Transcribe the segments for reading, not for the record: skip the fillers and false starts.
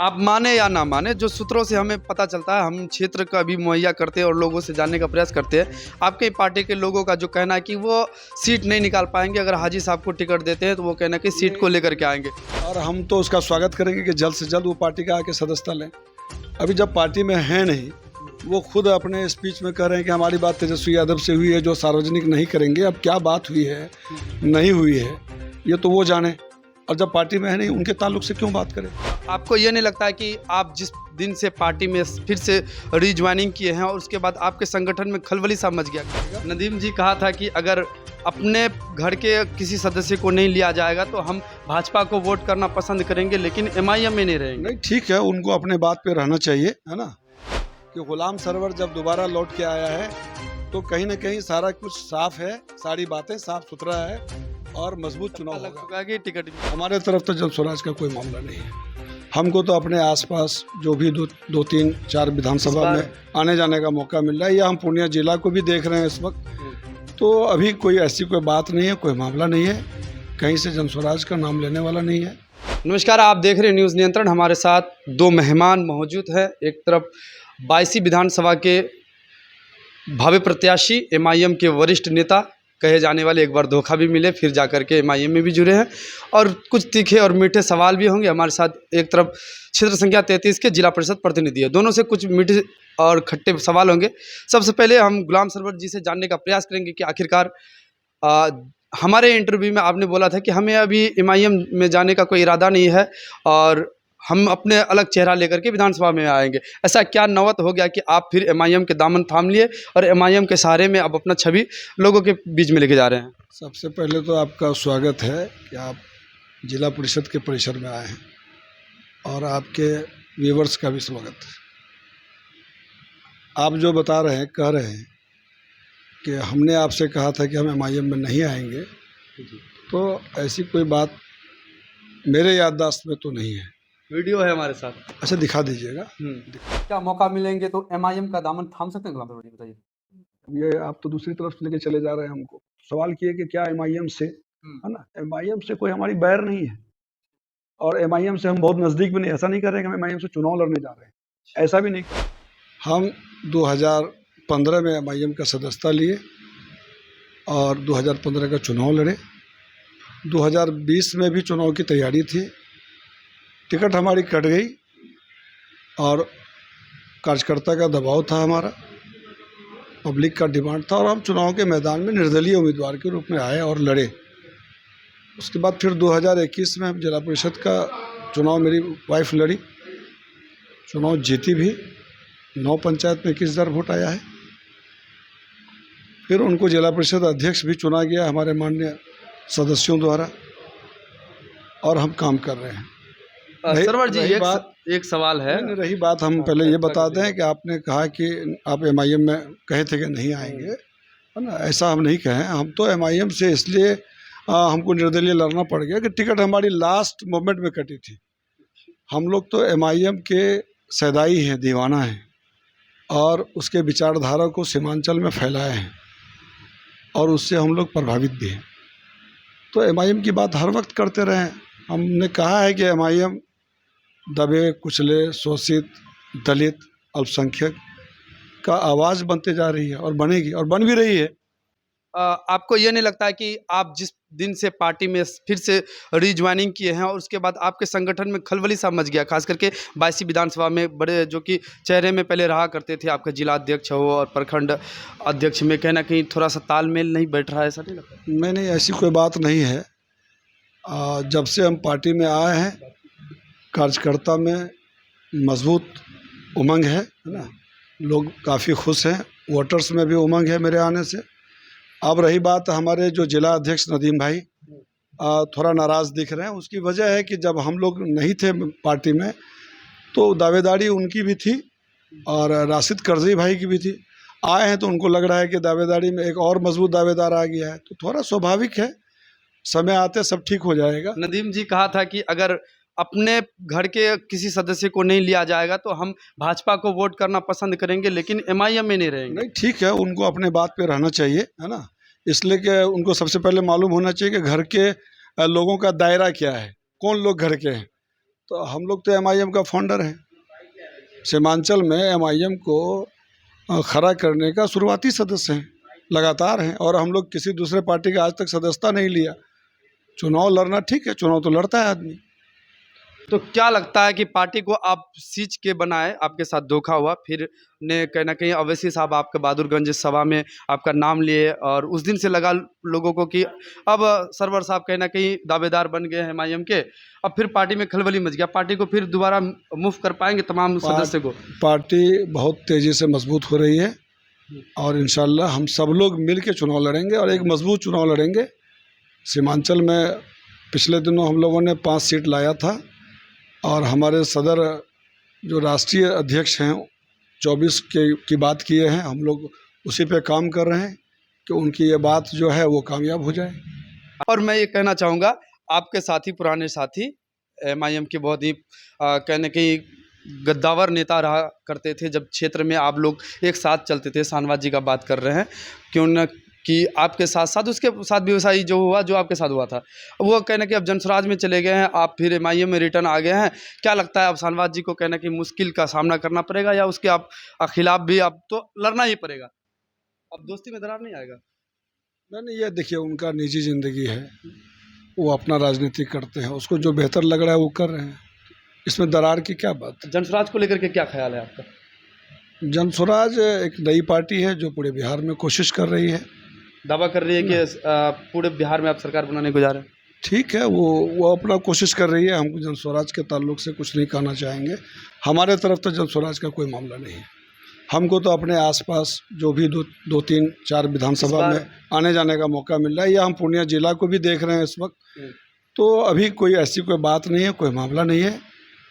आप माने या ना माने, जो सूत्रों से हमें पता चलता है, हम क्षेत्र का भी मुहैया करते हैं और लोगों से जानने का प्रयास करते हैं। आपके पार्टी के लोगों का जो कहना है कि वो सीट नहीं निकाल पाएंगे, अगर हाजी साहब को टिकट देते हैं तो वो कहना है कि सीट को लेकर के आएंगे। और हम तो उसका स्वागत करेंगे कि जल्द से जल्द वो पार्टी का आके सदस्यता लें। अभी जब पार्टी में है नहीं, वो खुद अपने स्पीच में कह रहे हैं कि हमारी बात तेजस्वी यादव से हुई है, जो सार्वजनिक नहीं करेंगे। अब क्या बात हुई है, नहीं हुई है, ये तो वो जाने। और जब पार्टी में है नहीं, उनके ताल्लुक से क्यों बात करें। आपको ये नहीं लगता है कि आप जिस दिन से पार्टी में फिर से रीज्वाइनिंग किए हैं और उसके बाद आपके संगठन में खलबली सा मच गया? नदीम जी कहा था कि अगर अपने घर के किसी सदस्य को नहीं लिया जाएगा तो हम भाजपा को वोट करना पसंद करेंगे, लेकिन एमआईएम में नहीं रहेंगे। नहीं, ठीक है, उनको अपने बात पे रहना चाहिए, है ना। कि गुलाम सरवर जब दोबारा लौट के आया है तो कहीं ना कहीं सारा कुछ साफ है, सारी बातें साफ सुथरा है और मजबूत चुनाव लग होगा। चुका है कि टिकट हमारे तरफ तो जल स्वराज का कोई मामला नहीं है। हमको तो अपने आसपास जो भी दो तीन चार विधानसभा में आने जाने का मौका मिल रहा है, या हम पूर्णिया जिला को भी देख रहे हैं इस वक्त, तो अभी कोई ऐसी कोई बात नहीं है, कोई मामला नहीं है, कहीं से जन स्वराज का नाम लेने वाला नहीं है। नमस्कार, आप देख रहे हैं न्यूज़ नियंत्रण। हमारे साथ दो मेहमान मौजूद हैं। एक तरफ 22 विधानसभा के भावी प्रत्याशी, एमआईएम के वरिष्ठ नेता कहे जाने वाले, एक बार धोखा भी मिले फिर जाकर के एमआईएम में भी जुड़े हैं, और कुछ तीखे और मीठे सवाल भी होंगे हमारे साथ। एक तरफ क्षेत्र संख्या 33 के जिला परिषद प्रतिनिधि है, दोनों से कुछ मीठे और खट्टे सवाल होंगे। सबसे पहले हम गुलाम सरवर जी से जानने का प्रयास करेंगे कि आखिरकार हमारे इंटरव्यू में आपने बोला था कि हमें अभी एमआईएम में जाने का कोई इरादा नहीं है और हम अपने अलग चेहरा लेकर के विधानसभा में आएंगे। ऐसा क्या नौबत हो गया कि आप फिर एमआईएम के दामन थाम लिए और एमआईएम के सहारे में अब अपना छवि लोगों के बीच में लेके जा रहे हैं? सबसे पहले तो आपका स्वागत है कि आप जिला परिषद के परिसर में आए हैं, और आपके व्यूवर्स का भी स्वागत है। आप जो बता रहे हैं, कह रहे हैं कि हमने आपसे कहा था कि हम एमआईएम में नहीं आएंगे, तो ऐसी कोई बात मेरे याददाश्त में तो नहीं है। वीडियो है हमारे साथ। अच्छा, दिखा दीजिएगा। क्या मौका मिलेंगे तो एमआईएम का दामन थाम सकते हैं? गुलाम सरवर जी बताइए। ये आप तो दूसरी तरफ से लेके चले जा रहे हैं। हमको सवाल किए कि क्या एमआईएम से, है ना, एमआईएम से कोई हमारी बैर नहीं है, और एमआईएम से हम बहुत नज़दीक भी नहीं। ऐसा नहीं कर रहे हैं कि हम एमआईएम से चुनाव लड़ने जा रहे हैं, ऐसा भी नहीं। हम 2015 में एमआईएम का सदस्यता लिए और 2015 का चुनाव लड़े। 2020 में भी चुनाव की तैयारी थी, टिकट हमारी कट गई और कार्यकर्ता का दबाव था, हमारा पब्लिक का डिमांड था, और हम चुनाव के मैदान में निर्दलीय उम्मीदवार के रूप में आए और लड़े। उसके बाद फिर 2021 में हम जिला परिषद का चुनाव, मेरी वाइफ लड़ी, चुनाव जीती भी। 9 पंचायत में 21,000 वोट आया है। फिर उनको जिला परिषद अध्यक्ष भी चुना गया हमारे माननीय सदस्यों द्वारा, और हम काम कर रहे हैं। सरवर जी, एक सवाल है। नहीं, रही बात, हम पहले ये बता दें कि आपने कहा कि आप एमआईएम में कहे थे कि नहीं आएंगे, है ना। ऐसा हम नहीं कहे। हम तो एमआईएम से इसलिए हमको निर्दलीय लड़ना पड़ गया कि टिकट हमारी लास्ट मोमेंट में कटी थी। हम लोग तो एमआईएम के सैदाई हैं, दीवाना हैं, और उसके विचारधारा को सीमांचल में फैलाए हैं, और उससे हम लोग प्रभावित भी हैं। तो एमआईएम की बात हर वक्त करते रहे हैं। हमने कहा है कि एमआईएम दबे कुचले, शोषित, दलित, अल्पसंख्यक का आवाज़ बनते जा रही है, और बनेगी, और बन भी रही है। आपको ये नहीं लगता है कि आप जिस दिन से पार्टी में फिर से रीज्वाइनिंग किए हैं और उसके बाद आपके संगठन में खलबली सा मच गया, खास करके 22 विधानसभा में बड़े जो कि चेहरे में पहले रहा करते थे, आपका जिला अध्यक्ष हो और प्रखंड अध्यक्ष में कहीं ना कहीं थोड़ा सा तालमेल नहीं बैठ रहा है? ऐसा नहीं लगता? नहीं, ऐसी कोई बात नहीं है। जब से हम पार्टी में आए हैं, कार्यकर्ता में मजबूत उमंग है ना। लोग काफ़ी खुश हैं, वोटर्स में भी उमंग है मेरे आने से। अब रही बात, हमारे जो जिला अध्यक्ष नदीम भाई थोड़ा नाराज़ दिख रहे हैं। उसकी वजह है कि जब हम लोग नहीं थे पार्टी में तो दावेदारी उनकी भी थी और राशिद करज़ई भाई की भी थी। आए हैं तो उनको लग रहा है कि दावेदारी में एक और मजबूत दावेदार आ गया है, तो थोड़ा स्वाभाविक है, समय आते सब ठीक हो जाएगा। नदीम जी कहा था कि अगर अपने घर के किसी सदस्य को नहीं लिया जाएगा तो हम भाजपा को वोट करना पसंद करेंगे, लेकिन एमआईएम में नहीं रहेंगे। नहीं, ठीक है, उनको अपने बात पे रहना चाहिए, है ना। इसलिए कि उनको सबसे पहले मालूम होना चाहिए कि घर के लोगों का दायरा क्या है, कौन लोग घर के हैं। तो हम लोग तो एमआईएम का फाउंडर हैं। सीमांचल में एमआईएम को खड़ा करने का शुरुआती सदस्य हैं, लगातार हैं। और हम लोग किसी दूसरे पार्टी का आज तक सदस्यता नहीं लिया। चुनाव लड़ना ठीक है, चुनाव तो लड़ता है आदमी। तो क्या लगता है कि पार्टी को आप सींच के बनाए, आपके साथ धोखा हुआ, फिर ने कहीं ना कहीं अवैसी साहब आपके बहादुरगंज सभा में आपका नाम लिए और उस दिन से लगा लोगों को कि अब सरवर साहब कहीं ना कहीं दावेदार बन गए हैं एमआईएम के, अब फिर पार्टी में खलबली मच गया, पार्टी को फिर दोबारा मूव कर पाएंगे तमाम सदस्य को? पार्टी बहुत तेज़ी से मजबूत हो रही है और इंशाल्लाह हम सब लोग मिल के चुनाव लड़ेंगे और एक मजबूत चुनाव लड़ेंगे। सीमांचल में पिछले दिनों हम लोगों ने 5 सीट लाया था और हमारे सदर जो राष्ट्रीय अध्यक्ष हैं 24 की बात किए हैं। हम लोग उसी पे काम कर रहे हैं कि उनकी ये बात जो है वो कामयाब हो जाए। और मैं ये कहना चाहूँगा, आपके साथी, पुराने साथी एमआईएम के बहुत ही कहने कहीं गद्दावर नेता रहा करते थे, जब क्षेत्र में आप लोग एक साथ चलते थे। शाहनवाज जी का बात कर रहे हैं, क्यों न कि आपके साथ साथ उसके साथ व्यवसायी जो हुआ, जो आपके साथ हुआ था, वो कहना कि अब जनस्वराज में चले गए हैं, आप फिर एमआईएम में रिटर्न आ गए हैं। क्या लगता है अब शाहनवाज जी को कहना कि मुश्किल का सामना करना पड़ेगा या उसके आप खिलाफ भी आप तो लड़ना ही पड़ेगा? अब दोस्ती में दरार नहीं आएगा? नहीं, ये देखिए उनका निजी ज़िंदगी है, वो अपना राजनीति करते हैं, उसको जो बेहतर लग रहा है वो कर रहे हैं, इसमें दरार की क्या बात। जनस्वराज को लेकर के क्या ख्याल है आपका? जनस्वराज एक नई पार्टी है जो पूरे बिहार में कोशिश कर रही है, दावा कर रही है कि पूरे बिहार में आप सरकार बनाने को जा रहे हैं। ठीक है, वो अपना कोशिश कर रही है। हम जनस्वराज के ताल्लुक से कुछ नहीं कहना चाहेंगे। हमारे तरफ तो जनस्वराज का कोई मामला नहीं है। हमको तो अपने आसपास जो भी दो तीन चार विधानसभा में आने जाने का मौका मिल रहा है, या हम पूर्णिया जिला को भी देख रहे हैं इस वक्त, तो अभी कोई ऐसी कोई बात नहीं है, कोई मामला नहीं है,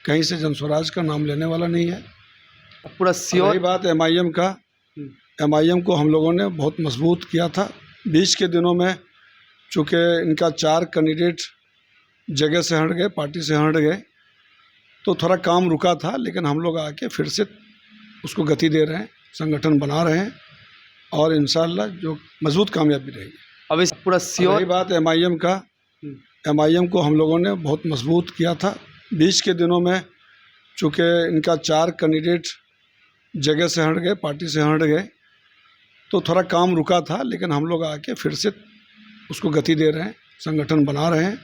कहीं से जनस्वराज का नाम लेने वाला नहीं है। पूरा रही बात एमआईएम का, एमआईएम को हम लोगों ने बहुत मजबूत किया था। बीच के दिनों में चूँकि इनका 4 कैंडिडेट जगह से हट गए, पार्टी से हट गए, तो थोड़ा काम रुका था, लेकिन हम लोग आके फिर से उसको गति दे रहे हैं, संगठन बना रहे हैं और इंशाल्लाह जो मजबूत कामयाबी रहेगी। अब इस पूरा रही बात एमआईएम का, एमआईएम को हम लोगों ने बहुत मजबूत किया था। बीच के दिनों में चूँकि इनका 4 कैंडिडेट जगह से हट गए, पार्टी से हट गए, तो थोड़ा काम रुका था, लेकिन हम लोग आके फिर से उसको गति दे रहे हैं, संगठन बना रहे हैं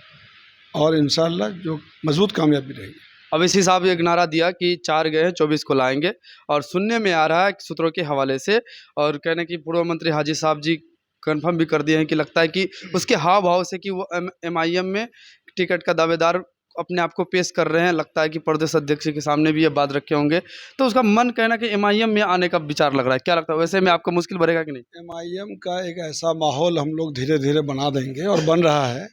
और इंशाल्लाह जो मजबूत कामयाबी रहेगी। अब इसी साहब एक नारा दिया कि 4 गए हैं 24 को लाएंगे, और सुनने में आ रहा है सूत्रों के हवाले से, और कहने की पूर्व मंत्री हाजी साहब जी कंफर्म भी कर दिए हैं कि लगता है कि उसके हाव भाव से कि वो एमआईएम में टिकट का दावेदार अपने आप को पेश कर रहे हैं। लगता है कि प्रदेश अध्यक्ष के सामने भी ये बात रखे होंगे, तो उसका मन कहना कि एमआईएम में आने का विचार लग रहा है। क्या लगता है, वैसे में आपको मुश्किल बढ़ेगा कि नहीं? एमआईएम का एक ऐसा माहौल हम लोग धीरे धीरे बना देंगे और बन रहा है,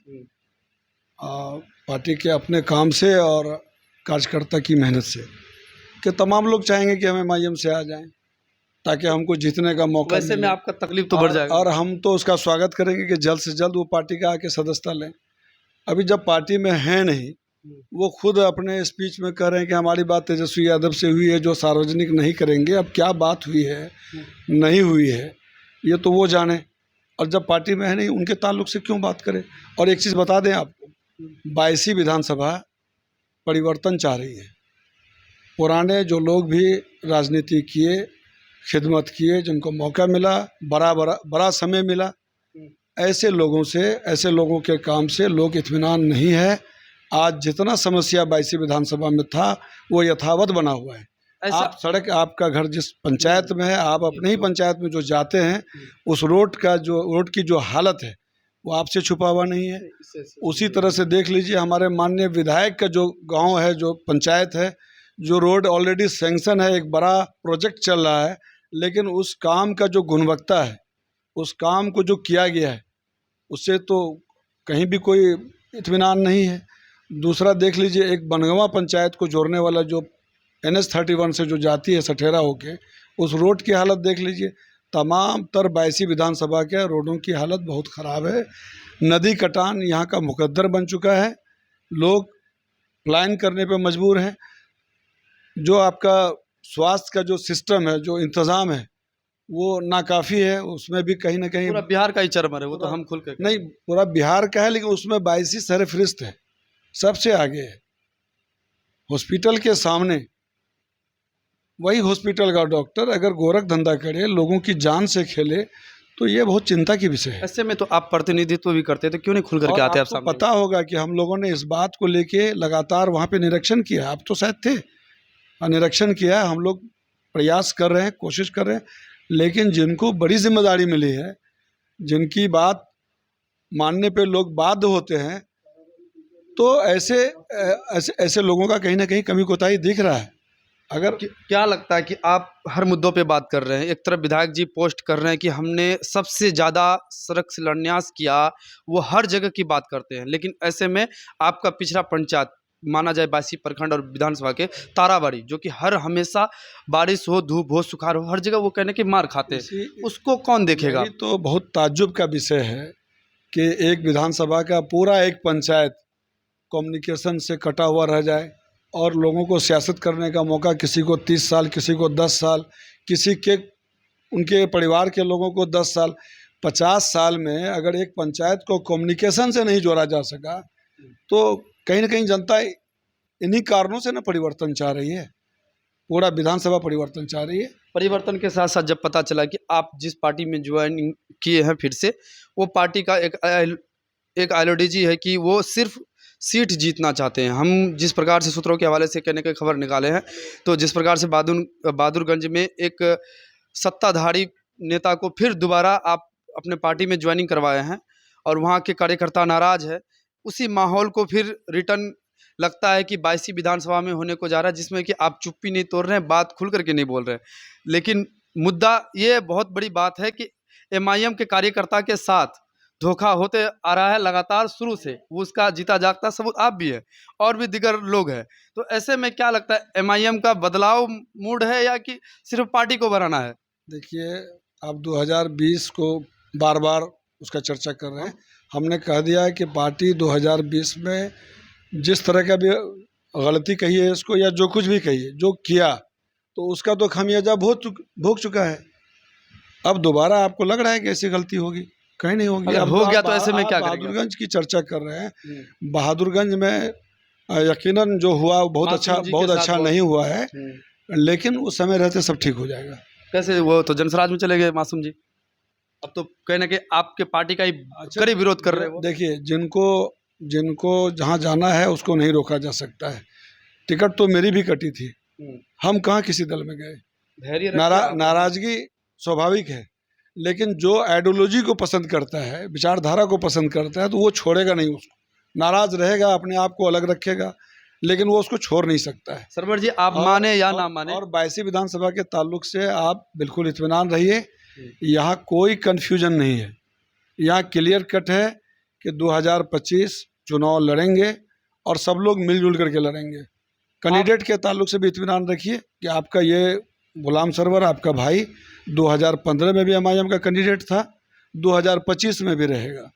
पार्टी के अपने काम से और कार्यकर्ता की मेहनत से, कि तमाम लोग चाहेंगे कि हम एमआईएम से आ जाएं ताकि हमको जीतने का मौका वैसे में आपका तकलीफ तो बढ़ जाएगा, और हम तो उसका स्वागत करेंगे कि जल्द से जल्द वो पार्टी का आके सदस्यता लें। अभी जब पार्टी में है नहीं, वो खुद अपने स्पीच में कह रहे हैं कि हमारी बात तेजस्वी यादव से हुई है, जो सार्वजनिक नहीं करेंगे। अब क्या बात हुई है, नहीं हुई है, ये तो वो जाने, और जब पार्टी में है नहीं उनके ताल्लुक से क्यों बात करें। और एक चीज़ बता दें आपको, 22वीं विधानसभा परिवर्तन चाह रही है। पुराने जो लोग भी राजनीति किए, खिदमत किए, जिनको मौका मिला, बड़ा समय मिला, ऐसे लोगों से, ऐसे लोगों के काम से लोग इत्मीनान नहीं है। आज जितना समस्या 22वीं विधानसभा में था वो यथावत बना हुआ है। आप सड़क, आपका घर जिस पंचायत में है, आप अपने ही पंचायत में जो जाते हैं, उस रोड की जो हालत है वो आपसे छुपा हुआ नहीं है। उसी तरह से देख लीजिए, हमारे माननीय विधायक का जो गांव है, जो पंचायत है, जो रोड ऑलरेडी सैंक्शन है, एक बड़ा प्रोजेक्ट चल रहा है, लेकिन उस काम का जो गुणवत्ता है, उस काम को जो किया गया है, उससे तो कहीं भी कोई इत्मीनान नहीं है। दूसरा देख लीजिए, एक बनगवा पंचायत को जोड़ने वाला जो NH-31 से जो जाती है सठेरा होके, उस रोड की हालत देख लीजिए। तमाम 22वीं विधानसभा के रोडों की हालत बहुत ख़राब है। नदी कटान यहाँ का मुकद्दर बन चुका है, लोग प्लान करने पे मजबूर हैं। जो आपका स्वास्थ्य का जो सिस्टम है, जो इंतज़ाम है, वो नाकाफ़ी है। उसमें भी कहीं ना कहीं पूरा बिहार का ही चरमर है, वो तो हम खुल के नहीं, पूरा बिहार का है, लेकिन उसमें 22 शहर फहरिस्त है, सबसे आगे है। हॉस्पिटल के सामने वही हॉस्पिटल का डॉक्टर अगर गोरख धंधा करे, लोगों की जान से खेले, तो ये बहुत चिंता की विषय है। ऐसे में तो आप प्रतिनिधित्व भी करते थे, क्यों नहीं खुल करके और आते आप आपको सामने? पता होगा कि हम लोगों ने इस बात को लेके लगातार वहाँ पे निरीक्षण किया, आप तो शायद थे, निरीक्षण किया। हम लोग प्रयास कर रहे हैं, कोशिश कर रहे हैं, लेकिन जिनको बड़ी जिम्मेदारी मिली है, जिनकी बात मानने पे लोग बाध्य होते हैं, तो ऐसे लोगों का कहीं ना कहीं कमी कोताही दिख रहा है। अगर क्या लगता है कि आप हर मुद्दों पे बात कर रहे हैं, एक तरफ विधायक जी पोस्ट कर रहे हैं कि हमने सबसे ज़्यादा सड़क शिलान्यास किया, वो हर जगह की बात करते हैं, लेकिन ऐसे में आपका पिछड़ा पंचायत माना जाए बायसी प्रखंड और विधानसभा के ताराबाड़ी, जो कि हर हमेशा बारिश हो, धूप हो, सुखाड़ हो, हर जगह वो कहने की मार खाते हैं, उसको कौन देखेगा? यही तो बहुत ताज्जुब का विषय है कि एक विधानसभा का पूरा एक पंचायत कम्युनिकेशन से कटा हुआ रह जाए और लोगों को सियासत करने का मौका, किसी को 30 साल, किसी को 10 साल, किसी के उनके परिवार के लोगों को 10 साल, 50 साल में अगर एक पंचायत को कम्युनिकेशन से नहीं जोड़ा जा सका, तो कहीं ना कहीं जनता इन्हीं कारणों से ना परिवर्तन चाह रही है, पूरा विधानसभा परिवर्तन चाह रही है। परिवर्तन के साथ साथ जब पता चला कि आप जिस पार्टी में ज्वाइन किए हैं फिर से, वो पार्टी का एक आइडियोलॉजी है कि वो सिर्फ सीट जीतना चाहते हैं। हम जिस प्रकार से सूत्रों के हवाले से कहने के खबर निकाले हैं, तो जिस प्रकार से बहादुरगंज में एक सत्ताधारी नेता को फिर दोबारा आप अपने पार्टी में ज्वाइनिंग करवाए हैं और वहाँ के कार्यकर्ता नाराज है, उसी माहौल को फिर रिटर्न लगता है कि 22 विधानसभा में होने को जा रहा है, जिसमें कि आप चुप्पी नहीं तोड़ रहे हैं, बात खुल करके नहीं बोल रहे हैं। लेकिन मुद्दा ये बहुत बड़ी बात है कि एमआईएम के कार्यकर्ता के साथ धोखा होते आ रहा है लगातार शुरू से, वो उसका जीता जागता सबूत आप भी है और भी दिगर लोग हैं। तो ऐसे में क्या लगता है, एमआईएम का बदलाव मूड है या कि सिर्फ पार्टी को बनाना है? देखिए, आप 2020 को बार बार उसका चर्चा कर रहे हैं। हमने कह दिया है कि पार्टी 2020 में जिस तरह का भी गलती कही है इसको, या जो कुछ भी कही है, जो किया, तो उसका तो खामियाजा भोग चुका है। अब दोबारा आपको लग रहा है कि ऐसी गलती होगी? कहीं नहीं होगी। अगर अब हो तो गया आप तो ऐसे में क्या करेंगे? बहादुरगंज की चर्चा कर रहे हैं। बहादुरगंज में यकीनन जो हुआ वो बहुत अच्छा नहीं हुआ है, लेकिन उस समय रहते सब ठीक हो जाएगा। कैसे? वो तो जनसराज में चले गए मासूम जी, अब तो कहने के आपके पार्टी का ही कड़ी विरोध कर रहे हो। देखिए, जिनको जहाँ जाना है उसको नहीं रोका जा सकता है। टिकट तो मेरी भी कटी थी, हम कहाँ किसी दल में गए। नाराजगी स्वाभाविक है, लेकिन जो आइडियोलॉजी को पसंद करता है, विचारधारा को पसंद करता है, तो वो छोड़ेगा नहीं उसको। नाराज रहेगा, अपने आप को अलग रखेगा, लेकिन वो उसको छोड़ नहीं सकता है। सरवर जी, आप माने या ना माने, और 22 विधानसभा के ताल्लुक से आप बिल्कुल इत्मीनान रहिए, यहाँ कोई कन्फ्यूजन नहीं है। यहाँ क्लियर कट है कि 2025 चुनाव लड़ेंगे और सब लोग मिलजुल करके लड़ेंगे। कैंडिडेट के ताल्लुक से भी इत्मीनान रखिए कि आपका ये गुलाम सरवर, आपका भाई 2015 में भी एमआईएम का कैंडिडेट था, 2025 में भी रहेगा।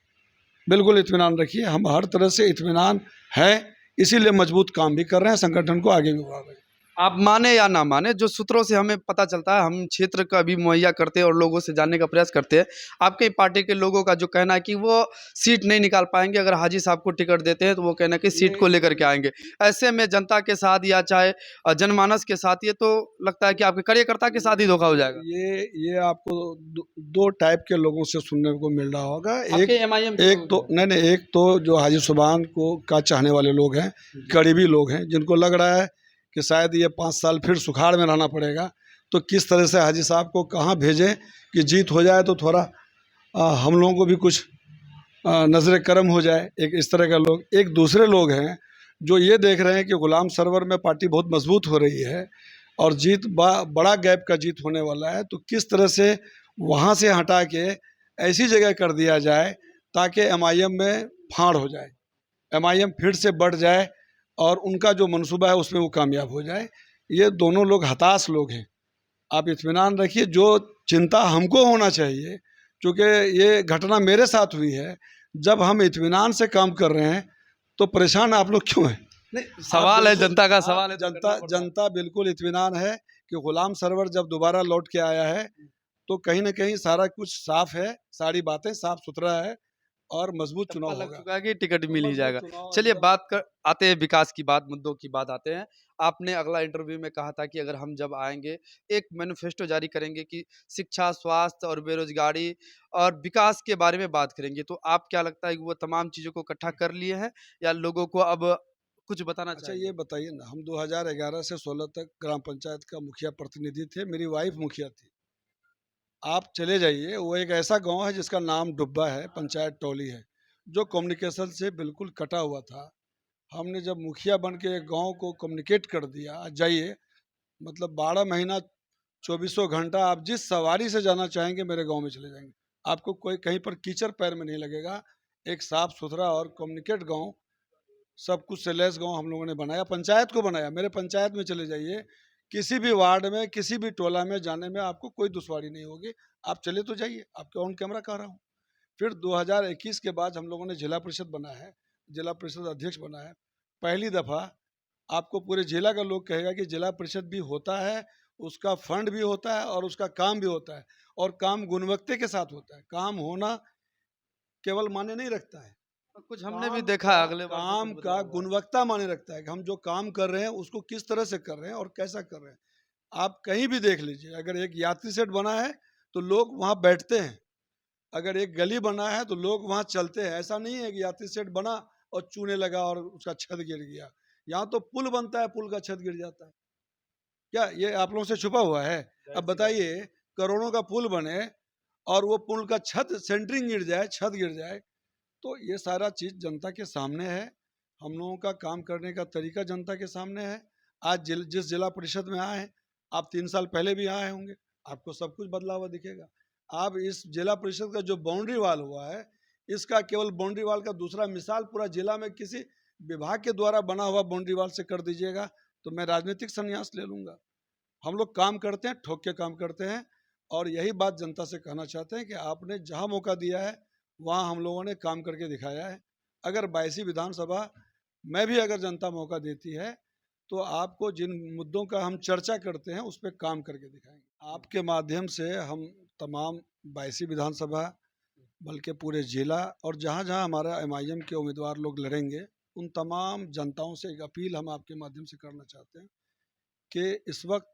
बिल्कुल इत्मीनान रखिए, हम हर तरह से इत्मीनान है, इसीलिए मजबूत काम भी कर रहे हैं, संगठन को आगे भी बढ़ा रहे हैं। आप माने या ना माने, जो सूत्रों से हमें पता चलता है, हम क्षेत्र का भी मुहैया करते हैं और लोगों से जानने का प्रयास करते हैं, आपके पार्टी के लोगों का जो कहना है कि वो सीट नहीं निकाल पाएंगे, अगर हाजी साहब को टिकट देते हैं तो वो कहना है कि सीट को लेकर के आएंगे। ऐसे में जनता के साथ या चाहे जनमानस के साथ, ये तो लगता है कि आपके कार्यकर्ता के साथ ही धोखा हो जाएगा। ये आपको दो टाइप के लोगों से सुनने को मिल रहा होगा। एक तो जो हाजी सुभान को का चाहने वाले लोग हैं, करीबी लोग हैं, जिनको लग रहा है कि शायद ये 5 साल फिर सुखाड़ में रहना पड़ेगा, तो किस तरह से हाजी साहब को कहाँ भेजें कि जीत हो जाए तो थोड़ा हम लोगों को भी कुछ नजर करम हो जाए। एक इस तरह का लोग। एक दूसरे लोग हैं जो ये देख रहे हैं कि गुलाम सरवर में पार्टी बहुत मजबूत हो रही है और जीत बड़ा गैप का जीत होने वाला है, तो किस तरह से वहाँ से हटा के ऐसी जगह कर दिया जाए ताकि एमआईएम में फाड़ हो जाए, एमआईएम फिर से बढ़ जाए और उनका जो मंसूबा है उसमें वो कामयाब हो जाए। ये दोनों लोग हताश लोग हैं। आप इत्मीनान रखिए, जो चिंता हमको होना चाहिए, क्योंकि ये घटना मेरे साथ हुई है, जब हम इत्मीनान से काम कर रहे हैं तो परेशान आप लोग क्यों हैं? नहीं, सवाल है, जनता का सवाल है। जनता बिल्कुल इत्मीनान है कि गुलाम सरवर जब दोबारा लौट के आया है तो कहीं ना कहीं सारा कुछ साफ है, सारी बातें साफ सुथरा है, और मजबूत टप्पा चुनाव लग होगा। चुका है कि टिकट मिल ही मजबूत जाएगा। चुनाव चलिए एकदम। बात कर आते हैं विकास की बात, मुद्दों की बात आते हैं। आपने अगला इंटरव्यू में कहा था कि अगर हम जब आएँगे, एक मैनिफेस्टो जारी करेंगे कि शिक्षा, स्वास्थ्य और बेरोज़गारी और विकास के बारे में बात करेंगे। तो आप क्या लगता है कि वो तमाम चीज़ों को इकट्ठा कर लिए हैं या लोगों को अब कुछ बताना अच्छा ये चाहेंगे? बताइए ना, हम 2011 से 16 तक ग्राम पंचायत का मुखिया प्रतिनिधि थे, मेरी वाइफ मुखिया थी। आप चले जाइए, वो एक ऐसा गांव है जिसका नाम डुब्बा है, पंचायत टोली है, जो कम्युनिकेशन से बिल्कुल कटा हुआ था। हमने जब मुखिया बन के एक गाँव को कम्युनिकेट कर दिया, आज जाइए, मतलब 12 महीना, चौबीसों घंटा आप जिस सवारी से जाना चाहेंगे मेरे गांव में चले जाएंगे। आपको कोई कहीं पर कीचड़ पैर में नहीं लगेगा। एक साफ सुथरा और कम्युनिकेट गांव, सब कुछ से लैस गांव हम लोगों ने बनाया, पंचायत को बनाया। मेरे पंचायत में चले जाइए, किसी भी वार्ड में, किसी भी टोला में जाने में आपको कोई दुश्वारी नहीं होगी। आप चले तो जाइए, आपके ऑन कैमरा कह रहा हूँ। फिर 2021 के बाद हम लोगों ने जिला परिषद बनाया है, जिला परिषद अध्यक्ष बना है। पहली दफ़ा आपको पूरे जिला का लोग कहेगा कि जिला परिषद भी होता है, उसका फंड भी होता है और उसका काम भी होता है, और काम गुणवत्ता के साथ होता है। काम होना केवल मायने नहीं रखता है, कुछ हमने भी काम देखा का है अगले वर्ष में कुछ काम का बदलाव हुआ है। गुणवत्ता मायने रखता है कि हम जो काम कर रहे हैं उसको किस तरह से कर रहे हैं और कैसा कर रहे हैं। आप कहीं भी देख लीजिए, अगर एक यात्री सेट बना है तो लोग वहाँ बैठते हैं, अगर एक गली बना है तो लोग वहाँ चलते हैं। ऐसा नहीं है कि यात्री सेट बना और चूने लगा और उसका छत गिर गया। यहाँ तो पुल बनता है, पुल का छत गिर जाता है। क्या ये आप लोगों से छुपा हुआ है? अब बताइए, करोड़ों का पुल बने और वो पुल का छत सेंटरिंग गिर जाए, छत गिर जाए, तो ये सारा चीज़ जनता के सामने है। हम लोगों का काम करने का तरीका जनता के सामने है। आज जिस जिला परिषद में आए हैं, आप 3 साल पहले भी आए होंगे, आपको सब कुछ बदला हुआ दिखेगा। आप इस जिला परिषद का जो बाउंड्री वॉल हुआ है, इसका केवल बाउंड्री वॉल का दूसरा मिसाल पूरा जिला में किसी विभाग के द्वारा बना हुआ बाउंड्री वॉल से कर दीजिएगा, तो मैं राजनीतिक संन्यास ले लूँगा। हम लोग काम करते हैं, ठोक के काम करते हैं, और यही बात जनता से कहना चाहते हैं कि आपने जहाँ मौका दिया है वहाँ हम लोगों ने काम करके दिखाया है। अगर 22वीं विधानसभा में भी अगर जनता मौका देती है तो आपको जिन मुद्दों का हम चर्चा करते हैं उस पर काम करके दिखाएंगे। आपके माध्यम से हम तमाम 22वीं विधानसभा, बल्कि पूरे जिला और जहाँ जहाँ हमारा MIM के उम्मीदवार लोग लड़ेंगे, उन तमाम जनताओं से एक अपील हम आपके माध्यम से करना चाहते हैं कि इस वक्त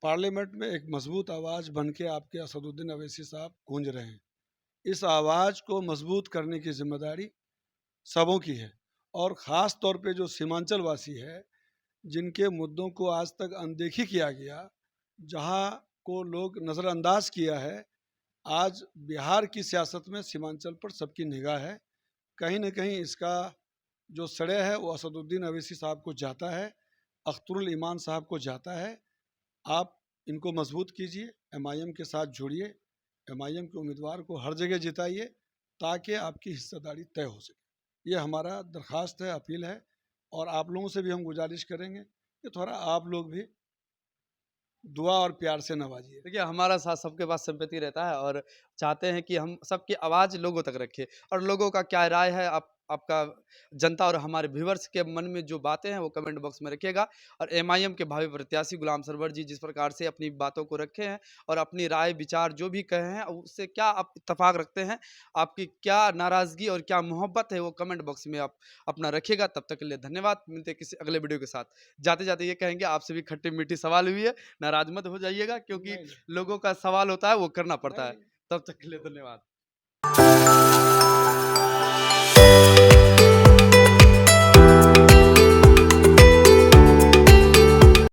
पार्लियामेंट में एक मजबूत आवाज़ बन के आपके असदुद्दीन अवैसी साहब गूंज रहे हैं। इस आवाज़ को मजबूत करने की जिम्मेदारी सबों की है, और ख़ास तौर पे जो सीमांचल वासी है, जिनके मुद्दों को आज तक अनदेखी किया गया, जहाँ को लोग नज़रअंदाज किया है, आज बिहार की सियासत में सीमांचल पर सबकी निगाह है। कहीं न कहीं इसका जो श्रेय है वो असदुद्दीन अवैसी साहब को जाता है, अख्तरुल ईमान साहब को जाता है। आप इनको मजबूत कीजिए, MIM के साथ जुड़िए, MIM के उम्मीदवार को हर जगह जिताइए ताकि आपकी हिस्सेदारी तय हो सके। ये हमारा दरख्वास्त है, अपील है, और आप लोगों से भी हम गुजारिश करेंगे कि थोड़ा आप लोग भी दुआ और प्यार से नवाजिए। देखिए, हमारा साथ सबके पास सिम्पैथी रहता है और चाहते हैं कि हम सबकी आवाज़ लोगों तक रखें और लोगों का क्या राय है आपका जनता और हमारे व्यूअर्स के मन में जो बातें हैं वो कमेंट बॉक्स में रखिएगा। और MIM के भावी प्रत्याशी गुलाम सरवर जी जिस प्रकार से अपनी बातों को रखे हैं और अपनी राय विचार जो भी कहे हैं उससे क्या आप इत्तेफाक रखते हैं, आपकी क्या नाराज़गी और क्या मोहब्बत है वो कमेंट बॉक्स में आप अपना रखिएगा। तब तक के लिए धन्यवाद। मिलते हैं किसी अगले वीडियो के साथ। जाते-जाते ये कहेंगे आपसे भी खट्टी-मीठी सवाल हुई है, नाराज़ मत हो जाइएगा क्योंकि नहीं, लोगों का सवाल होता है वो करना पड़ता है। नहीं। तब तक के लिए धन्यवाद।